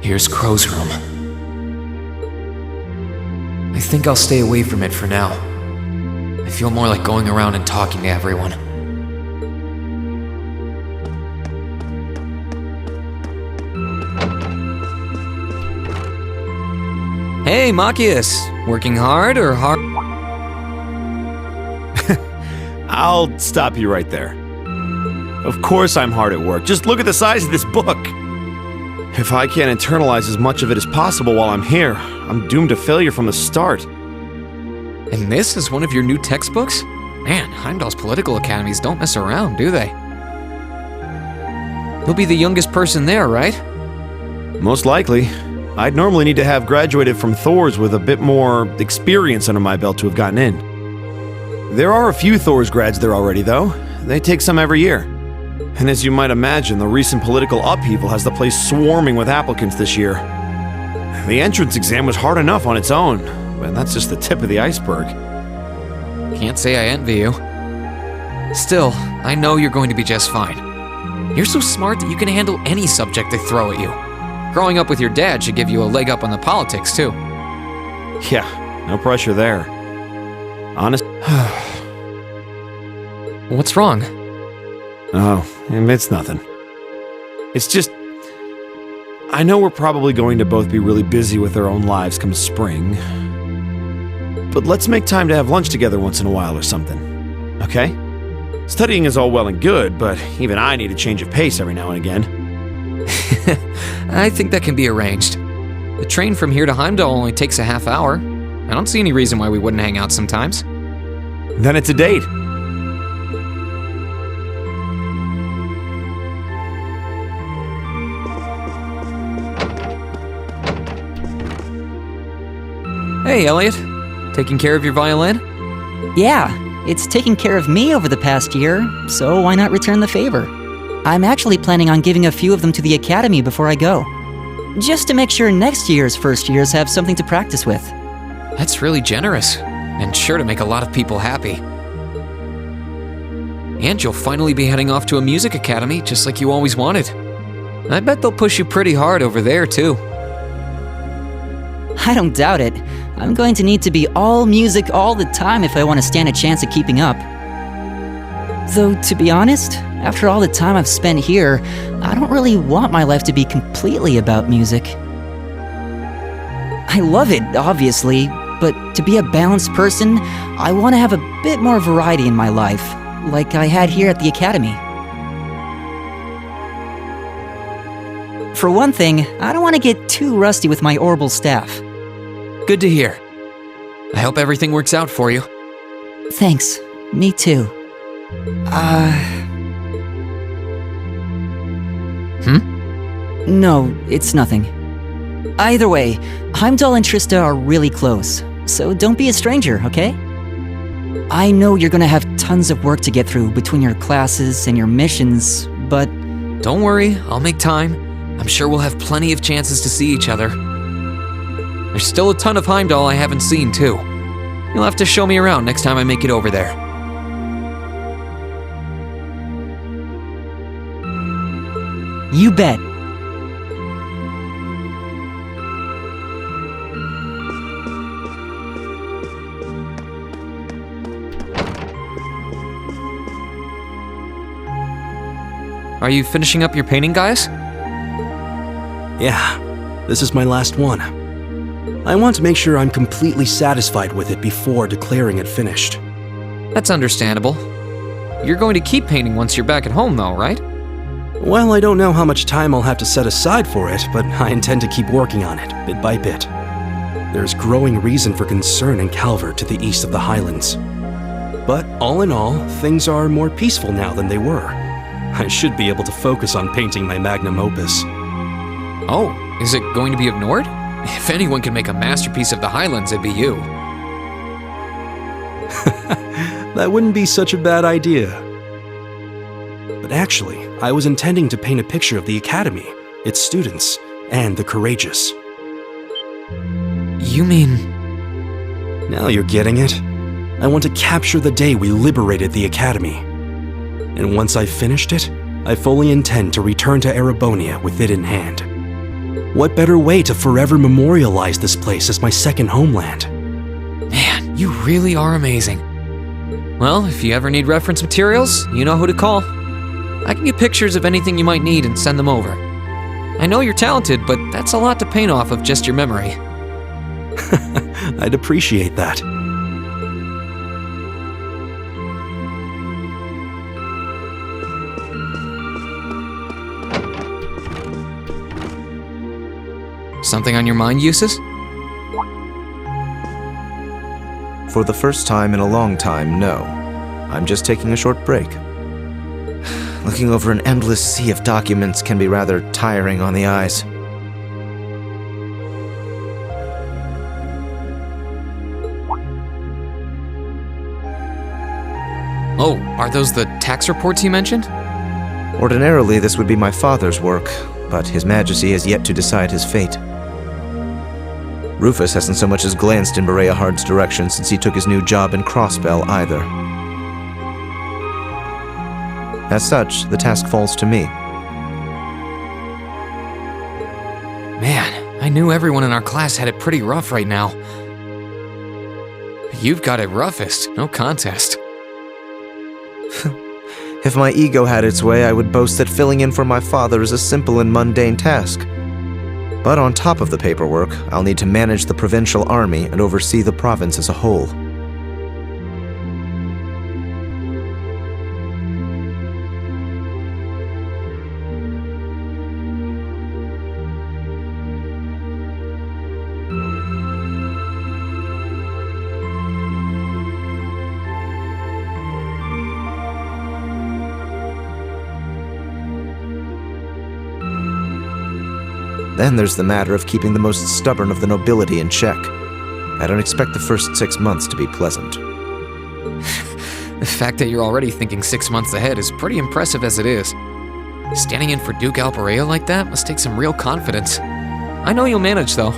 Here's Crow's room. I think I'll stay away from it for now. I feel more like going around and talking to everyone. Hey, Machias! Working hard or hard? I'll stop you right there. Of course I'm hard at work. Just look at the size of this book. If I can't internalize as much of it as possible while I'm here, I'm doomed to failure from the start. And this is one of your new textbooks? Man, Heimdall's political academies don't mess around, do they? You'll be the youngest person there, right? Most likely. I'd normally need to have graduated from Thor's with a bit more experience under my belt to have gotten in. There are a few Thor's grads there already, though. They take some every year. And as you might imagine, the recent political upheaval has the place swarming with applicants this year. The entrance exam was hard enough on its own, but that's just the tip of the iceberg. Can't say I envy you. Still, I know you're going to be just fine. You're so smart that you can handle any subject they throw at you. Growing up with your dad should give you a leg up on the politics, too. Yeah, no pressure there. Honest. What's wrong? Oh, it's nothing. It's just... I know we're probably going to both be really busy with our own lives come spring. But let's make time to have lunch together once in a while or something, okay? Studying is all well and good, but even I need a change of pace every now and again. I think that can be arranged. The train from here to Heimdall only takes a half hour. I don't see any reason why we wouldn't hang out sometimes. Then it's a date. Hey, Elliot. Taking care of your violin? Yeah, it's taken care of me over the past year, so why not return the favor? I'm actually planning on giving a few of them to the academy before I go. Just to make sure next year's first years have something to practice with. That's really generous, and sure to make a lot of people happy. And you'll finally be heading off to a music academy, just like you always wanted. I bet they'll push you pretty hard over there, too. I don't doubt it. I'm going to need to be all music all the time if I want to stand a chance at keeping up. Though, to be honest, after all the time I've spent here, I don't really want my life to be completely about music. I love it, obviously, but to be a balanced person, I want to have a bit more variety in my life, like I had here at the academy. For one thing, I don't want to get too rusty with my orbital staff. Good to hear. I hope everything works out for you. Thanks. Me too. No, it's nothing. Either way, Heimdall and Trista are really close, so don't be a stranger, okay? I know you're gonna have tons of work to get through between your classes and your missions, but... Don't worry, I'll make time. I'm sure we'll have plenty of chances to see each other. There's still a ton of Heimdall I haven't seen, too. You'll have to show me around next time I make it over there. You bet. Are you finishing up your painting, guys? Yeah, this is my last one. I want to make sure I'm completely satisfied with it before declaring it finished. That's understandable. You're going to keep painting once you're back at home, though, right? Well, I don't know how much time I'll have to set aside for it, but I intend to keep working on it, bit by bit. There's growing reason for concern in Calvert to the east of the Highlands. But all in all, things are more peaceful now than they were. I should be able to focus on painting my magnum opus. Oh, is it going to be ignored? If anyone can make a masterpiece of the Highlands, it'd be you. That wouldn't be such a bad idea. But actually, I was intending to paint a picture of the Academy, its students, and the courageous. You mean... Now you're getting it. I want to capture the day we liberated the Academy. And once I've finished it, I fully intend to return to Erebonia with it in hand. What better way to forever memorialize this place as my second homeland? Man, you really are amazing. Well, if you ever need reference materials, you know who to call. I can get pictures of anything you might need and send them over. I know you're talented, but that's a lot to paint off of just your memory. I'd appreciate that. Something on your mind, Eustace? For the first time in a long time, no. I'm just taking a short break. Looking over an endless sea of documents can be rather tiring on the eyes. Oh, are those the tax reports you mentioned? Ordinarily, this would be my father's work, but His Majesty has yet to decide his fate. Rufus hasn't so much as glanced in Berea Hard's direction since he took his new job in Crossbell either. As such, the task falls to me. Man, I knew everyone in our class had it pretty rough right now. You've got it roughest, no contest. If my ego had its way, I would boast that filling in for my father is a simple and mundane task. But on top of the paperwork, I'll need to manage the provincial army and oversee the province as a whole. Then there's the matter of keeping the most stubborn of the nobility in check. I don't expect the first 6 months to be pleasant. The fact that you're already thinking 6 months ahead is pretty impressive as it is. Standing in for Duke Alperea like that must take some real confidence. I know you'll manage, though.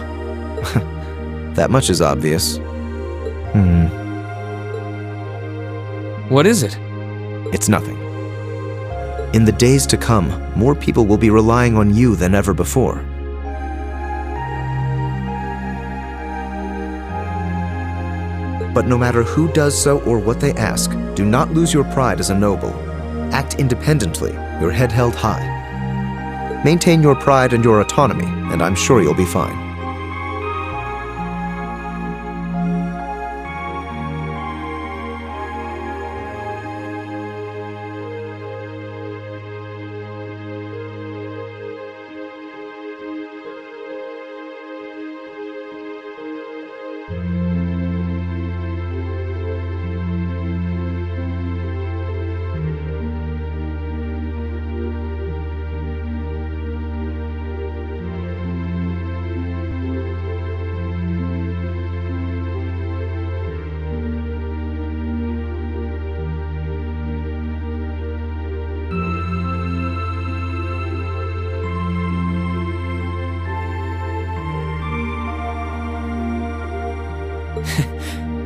That much is obvious. What is it? It's nothing. In the days to come, more people will be relying on you than ever before. But no matter who does so or what they ask, do not lose your pride as a noble. Act independently, your head held high. Maintain your pride and your autonomy, and I'm sure you'll be fine.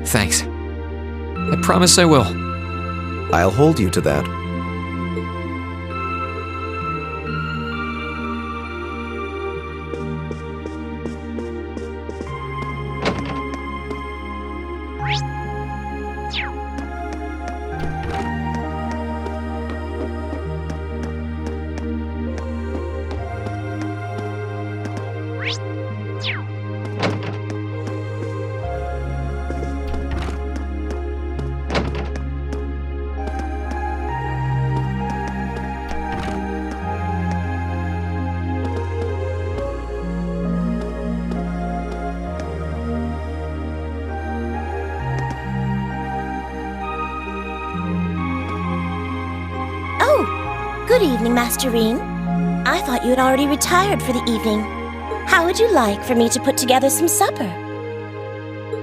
Thanks. I promise I will. I'll hold you to that. Good evening, Master Rean. I thought you had already retired for the evening. How would you like for me to put together some supper?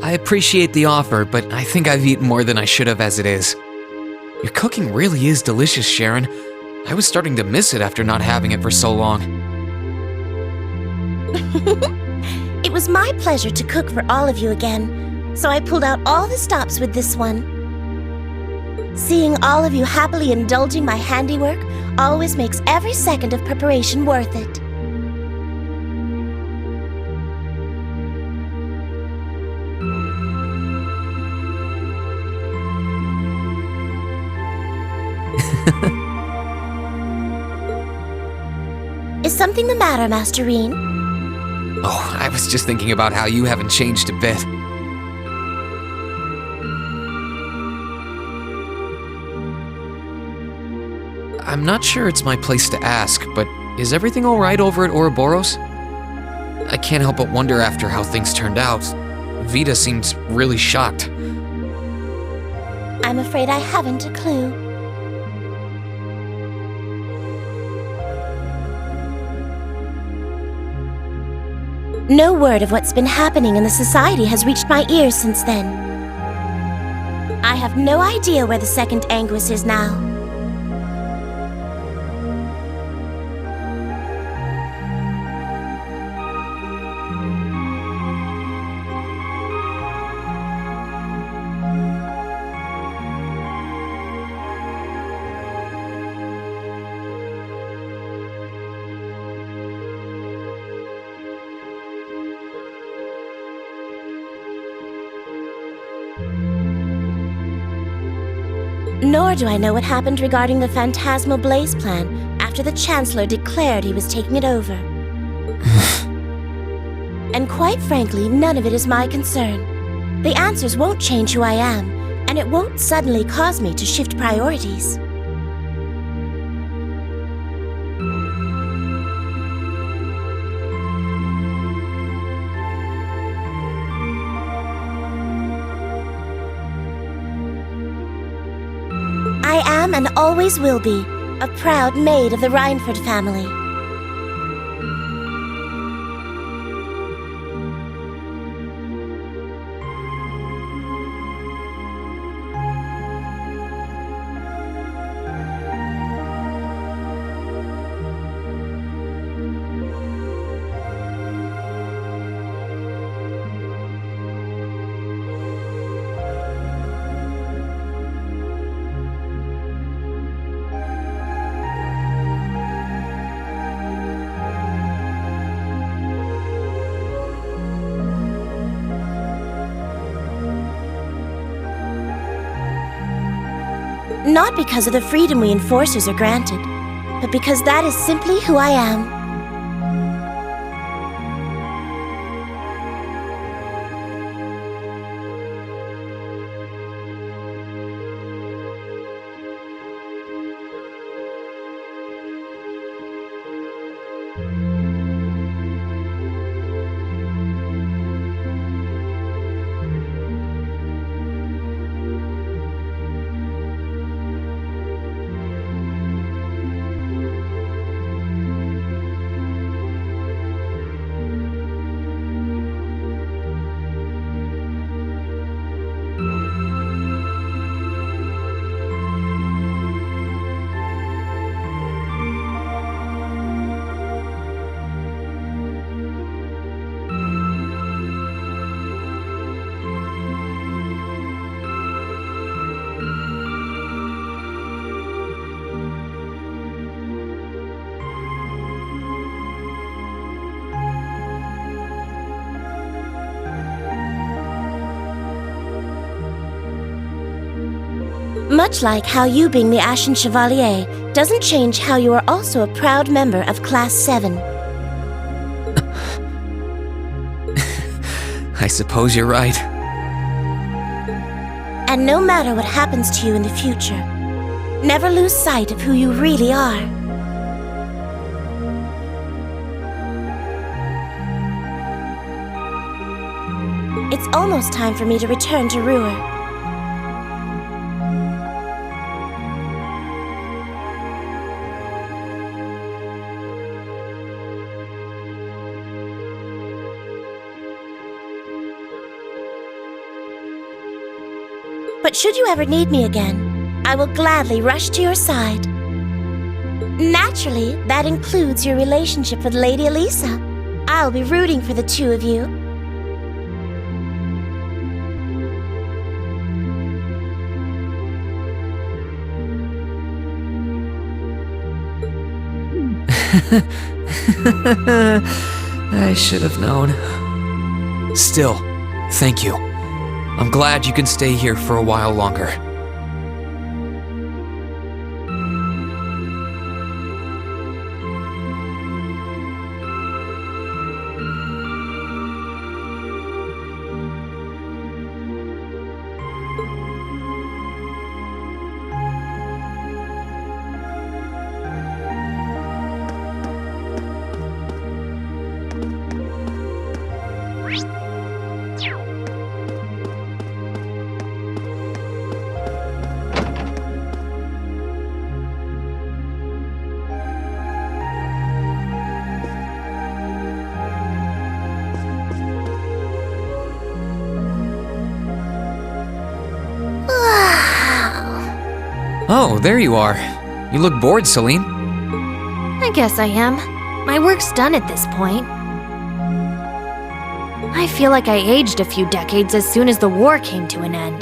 I appreciate the offer, but I think I've eaten more than I should have as it is. Your cooking really is delicious, Sharon. I was starting to miss it after not having it for so long. It was my pleasure to cook for all of you again, so I pulled out all the stops with this one. Seeing all of you happily indulging my handiwork always makes every second of preparation worth it. something the matter, Master Rean? Oh, I was just thinking about how you haven't changed a bit. I'm not sure it's my place to ask, but is everything alright over at Ouroboros? I can't help but wonder after how things turned out. Vita seemed really shocked. I'm afraid I haven't a clue. No word of what's been happening in the society has reached my ears since then. I have no idea where the second Anguis is now. Nor do I know what happened regarding the Phantasmal Blaze plan after the Chancellor declared he was taking it over. And quite frankly, none of it is my concern. The answers won't change who I am, and it won't suddenly cause me to shift priorities. I am and always will be a proud maid of the Reinford family. Not because of the freedom we enforcers are granted, but because that is simply who I am. Much like how you being the Ashen Chevalier doesn't change how you are also a proud member of Class 7. I suppose you're right. And no matter what happens to you in the future, never lose sight of who you really are. It's almost time for me to return to Ruhr. But should you ever need me again, I will gladly rush to your side. Naturally, that includes your relationship with Lady Alisa. I'll be rooting for the two of you. I should have known. Still, thank you. I'm glad you can stay here for a while longer. Oh, there you are. You look bored, Celine. I guess I am. My work's done at this point. I feel like I aged a few decades as soon as the war came to an end.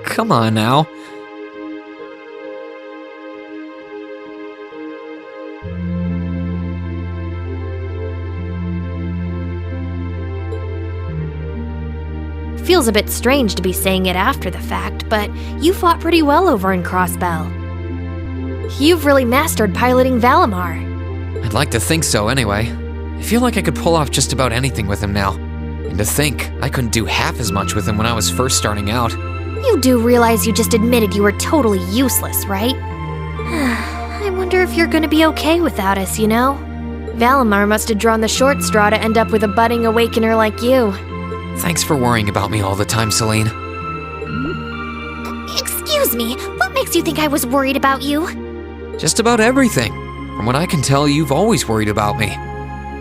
Come on now. Feels a bit strange to be saying it after the fact, but you fought pretty well over in Crossbell. You've really mastered piloting Valimar. I'd like to think so anyway. I feel like I could pull off just about anything with him now. And to think, I couldn't do half as much with him when I was first starting out. You do realize you just admitted you were totally useless, right? I wonder if you're gonna be okay without us, you know? Valimar must have drawn the short straw to end up with a budding awakener like you. Thanks for worrying about me all the time, Celine. Excuse me, what makes you think I was worried about you? Just about everything. From what I can tell, you've always worried about me.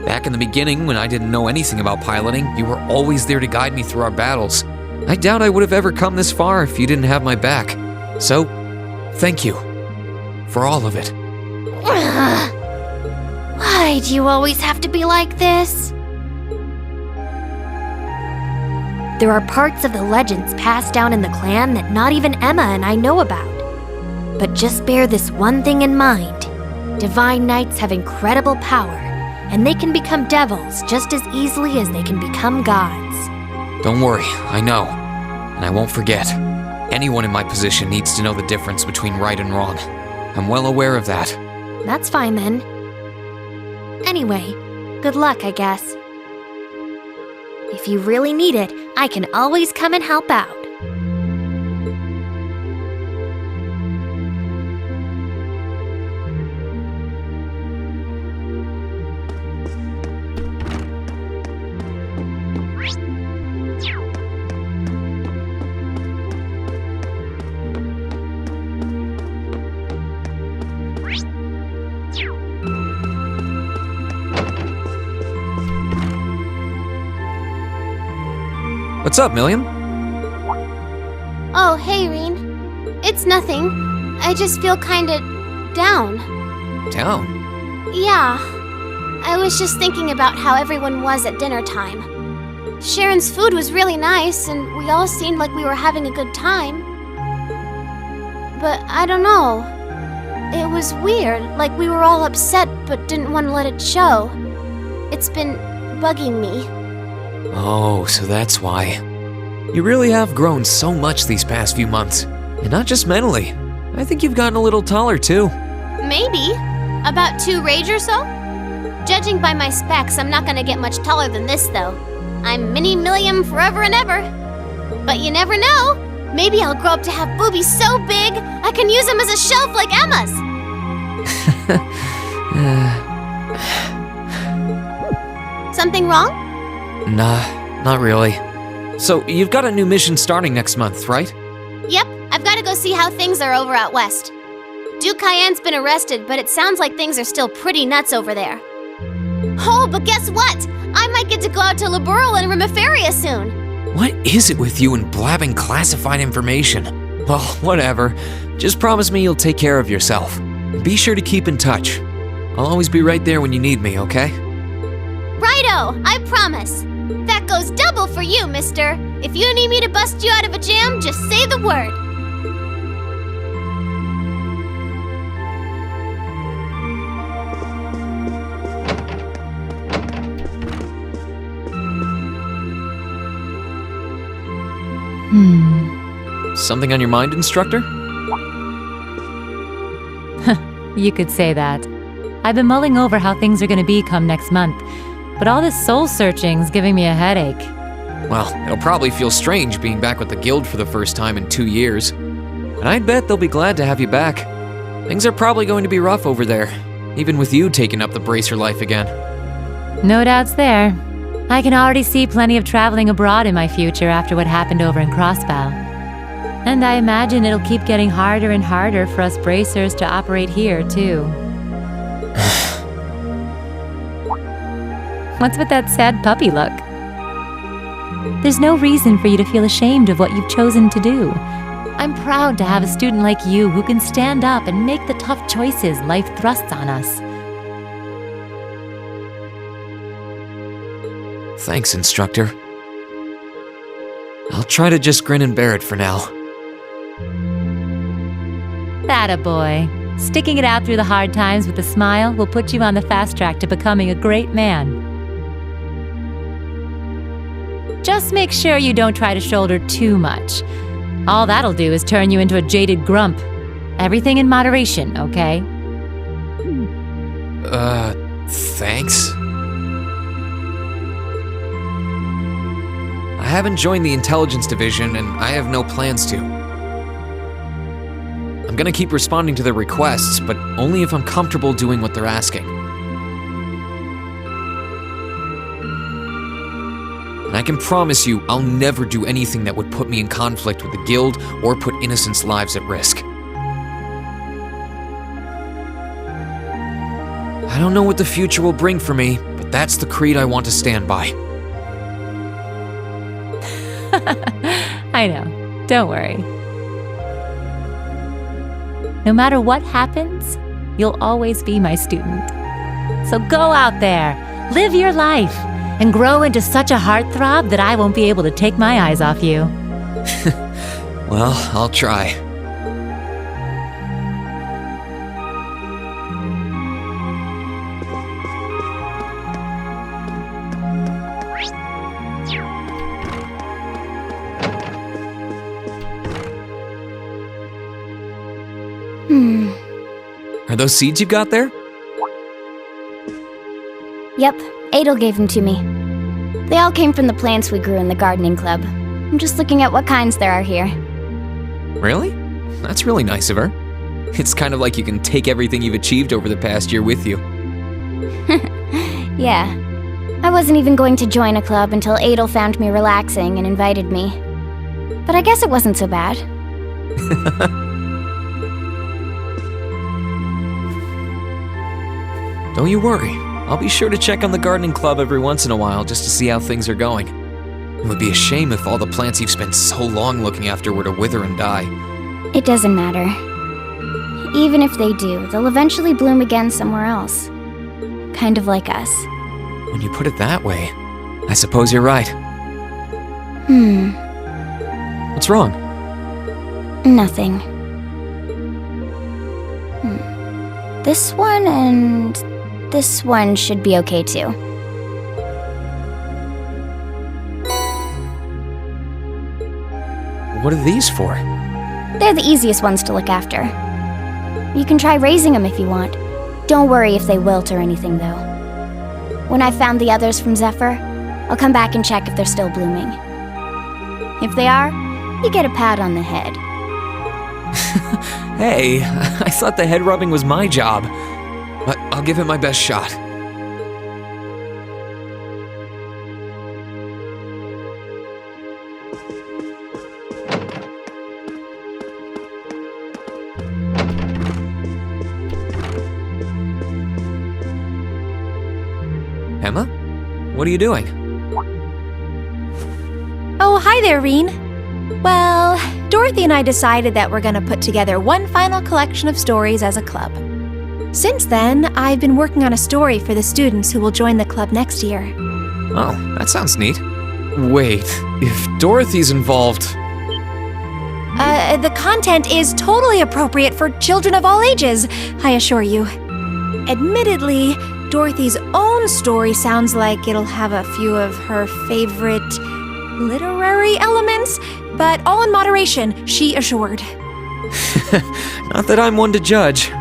Back in the beginning, when I didn't know anything about piloting, you were always there to guide me through our battles. I doubt I would have ever come this far if you didn't have my back. So, thank you. For all of it. Why do you always have to be like this? There are parts of the legends passed down in the clan that not even Emma and I know about. But just bear this one thing in mind. Divine Knights have incredible power, and they can become devils just as easily as they can become gods. Don't worry, I know. And I won't forget. Anyone in my position needs to know the difference between right and wrong. I'm well aware of that. That's fine then. Anyway, good luck, I guess. If you really need it, I can always come and help out. What's up, Milliam? Oh, hey, Rean. It's nothing. I just feel kinda down. Down? Yeah. I was just thinking about how everyone was at dinner time. Sharon's food was really nice, and we all seemed like we were having a good time. But I don't know. It was weird, like we were all upset but didn't want to let it show. It's been bugging me. Oh, so that's why. You really have grown so much these past few months. And not just mentally. I think you've gotten a little taller too. Maybe. About 2 rage or so? Judging by my specs, I'm not gonna get much taller than this, though. I'm Mini Milliam forever and ever. But you never know. Maybe I'll grow up to have boobies so big, I can use them as a shelf like Emma's. Something wrong? Nah, not really. So, you've got a new mission starting next month, right? Yep, I've gotta go see how things are over out west. Duke Cayenne's been arrested, but it sounds like things are still pretty nuts over there. Oh, but guess what? I might get to go out to Liberal and Remiferia soon. What is it with you and blabbing classified information? Well, whatever. Just promise me you'll take care of yourself. And be sure to keep in touch. I'll always be right there when you need me, okay? Righto, I promise. That goes double for you, mister. If you need me to bust you out of a jam, just say the word. Something on your mind, instructor? You could say that. I've been mulling over how things are going to be come next month, but all this soul searching's giving me a headache. Well, it'll probably feel strange being back with the guild for the first time in 2 years. And I'd bet they'll be glad to have you back. Things are probably going to be rough over there, even with you taking up the bracer life again. No doubts there. I can already see plenty of traveling abroad in my future after what happened over in Crossbow. And I imagine it'll keep getting harder and harder for us bracers to operate here, too. What's with that sad puppy look? There's no reason for you to feel ashamed of what you've chosen to do. I'm proud to have a student like you who can stand up and make the tough choices life thrusts on us. Thanks, instructor. I'll try to just grin and bear it for now. That a boy. Sticking it out through the hard times with a smile will put you on the fast track to becoming a great man. Just make sure you don't try to shoulder too much. All that'll do is turn you into a jaded grump. Everything in moderation, okay? Thanks? I haven't joined the intelligence division, and I have no plans to. I'm gonna keep responding to their requests, but only if I'm comfortable doing what they're asking. And I can promise you, I'll never do anything that would put me in conflict with the guild or put innocents' lives at risk. I don't know what the future will bring for me, but that's the creed I want to stand by. I know. Don't worry. No matter what happens, you'll always be my student. So go out there, live your life, and grow into such a heartthrob that I won't be able to take my eyes off you. Well, I'll try. Are those seeds you've got there? Yep, Adel gave them to me. They all came from the plants we grew in the gardening club. I'm just looking at what kinds there are here. Really? That's really nice of her. It's kind of like you can take everything you've achieved over the past year with you. Yeah. I wasn't even going to join a club until Adel found me relaxing and invited me. But I guess it wasn't so bad. Don't you worry. I'll be sure to check on the gardening club every once in a while just to see how things are going. It would be a shame if all the plants you've spent so long looking after were to wither and die. It doesn't matter. Even if they do, they'll eventually bloom again somewhere else. Kind of like us. When you put it that way, I suppose you're right. What's wrong? Nothing. This one and this one should be okay too. What are these for? They're the easiest ones to look after. You can try raising them if you want. Don't worry if they wilt or anything, though. When I've found the others from Zephyr, I'll come back and check if they're still blooming. If they are, you get a pat on the head. Hey, I thought the head rubbing was my job. But I'll give it my best shot. Emma? What are you doing? Oh, hi there, Rean. Well, Dorothy and I decided that we're gonna put together one final collection of stories as a club. Since then, I've been working on a story for the students who will join the club next year. Oh, that sounds neat. Wait, if Dorothy's involved... The content is totally appropriate for children of all ages, I assure you. Admittedly, Dorothy's own story sounds like it'll have a few of her favorite literary elements, but all in moderation, she assured. Not that I'm one to judge.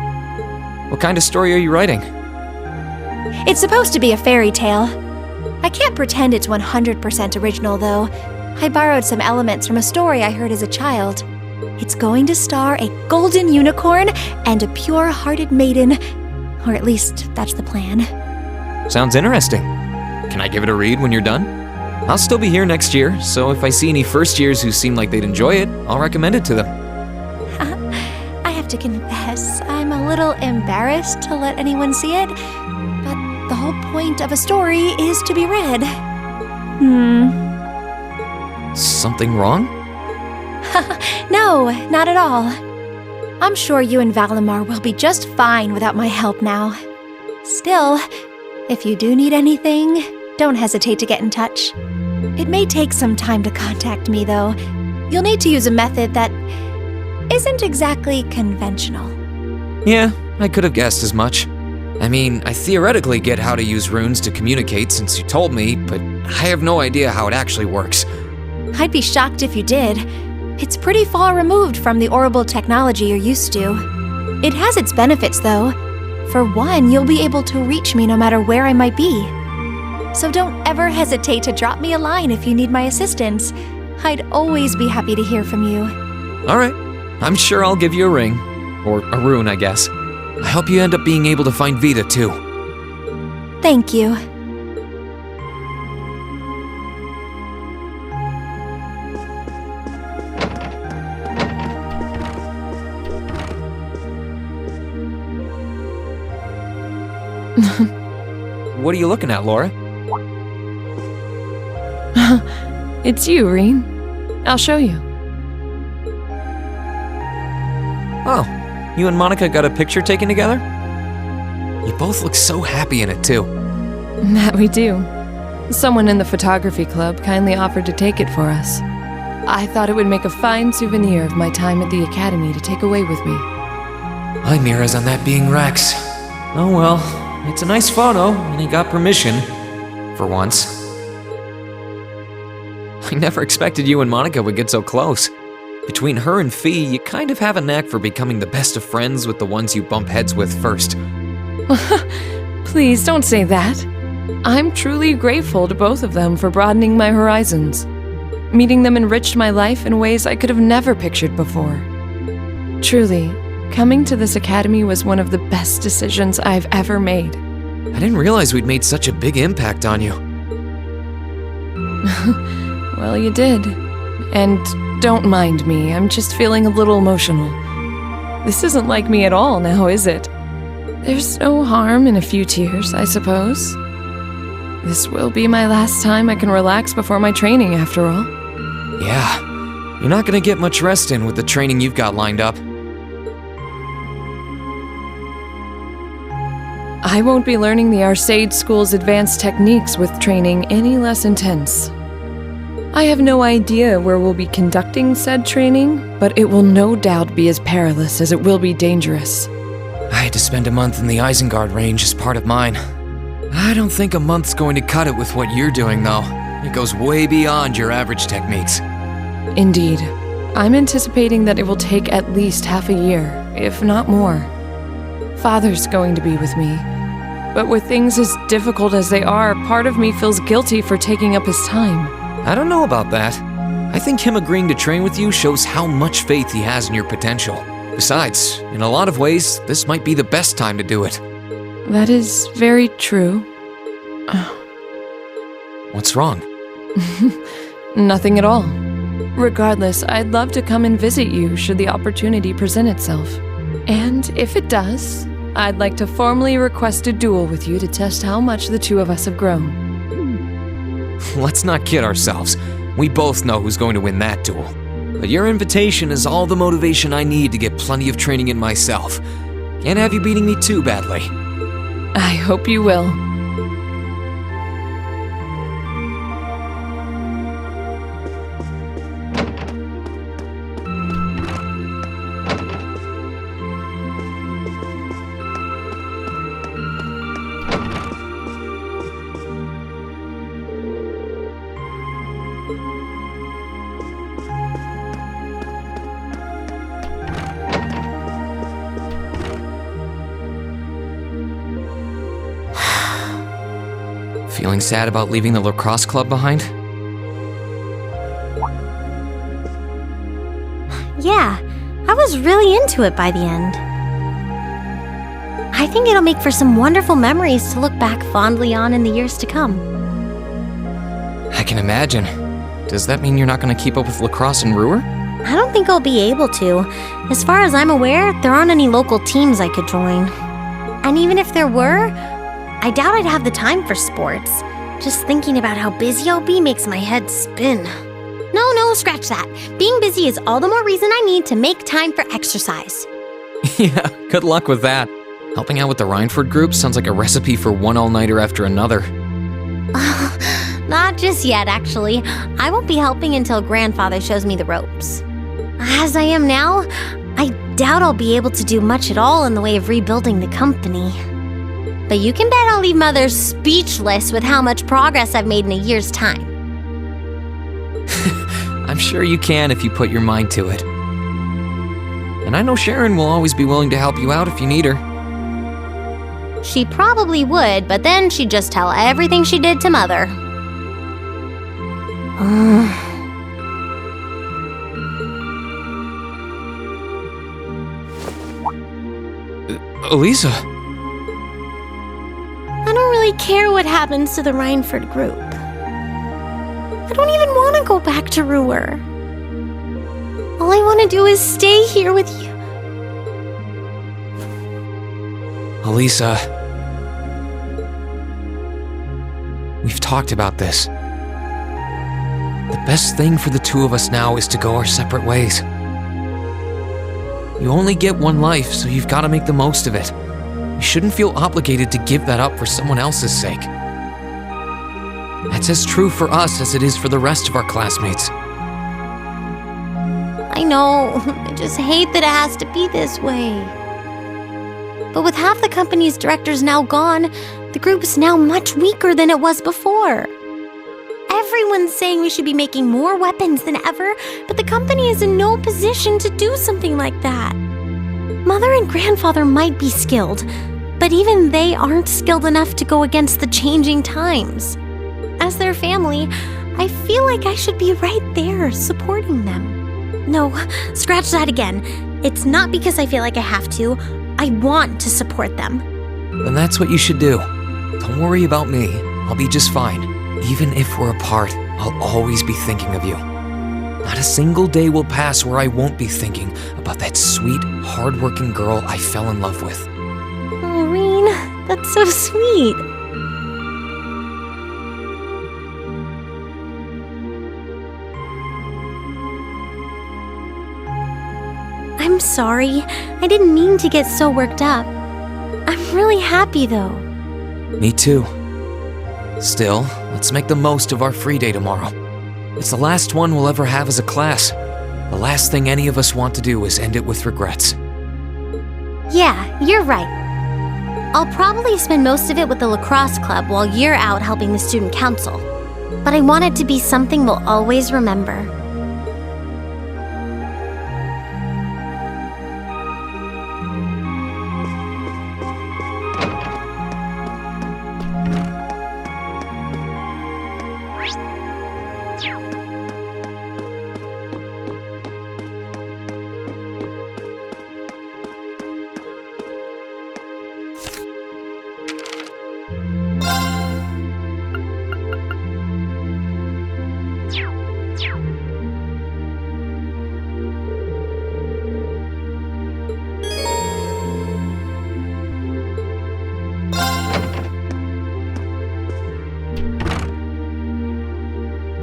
What kind of story are you writing? It's supposed to be a fairy tale. I can't pretend it's 100% original, though. I borrowed some elements from a story I heard as a child. It's going to star a golden unicorn and a pure-hearted maiden, or at least that's the plan. Sounds interesting. Can I give it a read when you're done? I'll still be here next year, so if I see any first years who seem like they'd enjoy it, I'll recommend it to them. I have to confess, I'm a little embarrassed to let anyone see it, but the whole point of a story is to be read. something wrong? No, not at all. I'm sure you and Valimar will be just fine without my help now. Still, if you do need anything, don't hesitate to get in touch. It may take some time to contact me, though. You'll need to use a method that isn't exactly conventional. Yeah, I could have guessed as much. I mean, I theoretically get how to use runes to communicate since you told me, but I have no idea how it actually works. I'd be shocked if you did. It's pretty far removed from the orbital technology you're used to. It has its benefits, though. For one, you'll be able to reach me no matter where I might be. So don't ever hesitate to drop me a line if you need my assistance. I'd always be happy to hear from you. Alright, I'm sure I'll give you a ring. Or a rune, I guess. I hope you end up being able to find Vita, too. Thank you. What are you looking at, Laura? It's you, Rean. I'll show you. Oh, you and Monica got a picture taken together? You both look so happy in it, too. That we do. Someone in the photography club kindly offered to take it for us. I thought it would make a fine souvenir of my time at the academy to take away with me. My mirror's on that being Rex. Oh well, it's a nice photo, and he got permission. For once. I never expected you and Monica would get so close. Between her and Fee, you kind of have a knack for becoming the best of friends with the ones you bump heads with first. Please don't say that. I'm truly grateful to both of them for broadening my horizons. Meeting them enriched my life in ways I could have never pictured before. Truly, coming to this academy was one of the best decisions I've ever made. I didn't realize we'd made such a big impact on you. Well, you did. And don't mind me, I'm just feeling a little emotional. This isn't like me at all now, is it? There's no harm in a few tears, I suppose. This will be my last time I can relax before my training, after all. Yeah, you're not gonna get much rest in with the training you've got lined up. I won't be learning the Arcade School's advanced techniques with training any less intense. I have no idea where we'll be conducting said training, but it will no doubt be as perilous as it will be dangerous. I had to spend a month in the Isengard range as part of mine. I don't think a month's going to cut it with what you're doing, though. It goes way beyond your average techniques. Indeed. I'm anticipating that it will take at least half a year, if not more. Father's going to be with me. But with things as difficult as they are, part of me feels guilty for taking up his time. I don't know about that. I think him agreeing to train with you shows how much faith he has in your potential. Besides, in a lot of ways, this might be the best time to do it. That is very true. What's wrong? Nothing at all. Regardless, I'd love to come and visit you should the opportunity present itself. And if it does, I'd like to formally request a duel with you to test how much the two of us have grown. Let's not kid ourselves. We both know who's going to win that duel. But your invitation is all the motivation I need to get plenty of training in myself. Can't have you beating me too badly. I hope you will. Feeling sad about leaving the lacrosse club behind? Yeah, I was really into it by the end. I think it'll make for some wonderful memories to look back fondly on in the years to come. I can imagine. Does that mean you're not going to keep up with lacrosse in Ruhr? I don't think I'll be able to. As far as I'm aware, there aren't any local teams I could join. And even if there were, I doubt I'd have the time for sports. Just thinking about how busy I'll be makes my head spin. No, scratch that. Being busy is all the more reason I need to make time for exercise. Yeah, good luck with that. Helping out with the Rhineford group sounds like a recipe for one all-nighter after another. Not just yet, actually. I won't be helping until Grandfather shows me the ropes. As I am now, I doubt I'll be able to do much at all in the way of rebuilding the company. But you can bet I'll leave Mother speechless with how much progress I've made in a year's time. I'm sure you can if you put your mind to it. And I know Sharon will always be willing to help you out if you need her. She probably would, but then she'd just tell everything she did to Mother. Alisa, I don't really care what happens to the Rhineford group. I don't even want to go back to Ruhr. All I want to do is stay here with you. Alisa, we've talked about this. The best thing for the two of us now is to go our separate ways. You only get one life, so you've got to make the most of it. You shouldn't feel obligated to give that up for someone else's sake. That's as true for us as it is for the rest of our classmates. I know, I just hate that it has to be this way. But with half the company's directors now gone, the group is now much weaker than it was before. Everyone's saying we should be making more weapons than ever, but the company is in no position to do something like that. Mother and Grandfather might be skilled, but even they aren't skilled enough to go against the changing times. As their family, I feel like I should be right there supporting them. No, scratch that again. It's not because I feel like I have to. I want to support them. Then that's what you should do. Don't worry about me. I'll be just fine. Even if we're apart, I'll always be thinking of you. Not a single day will pass where I won't be thinking about that sweet, hardworking girl I fell in love with. Oh, Rean, that's so sweet. I'm sorry. I didn't mean to get so worked up. I'm really happy, though. Me too. Still, let's make the most of our free day tomorrow. It's the last one we'll ever have as a class. The last thing any of us want to do is end it with regrets. Yeah, you're right. I'll probably spend most of it with the lacrosse club while you're out helping the student council. But I want it to be something we'll always remember.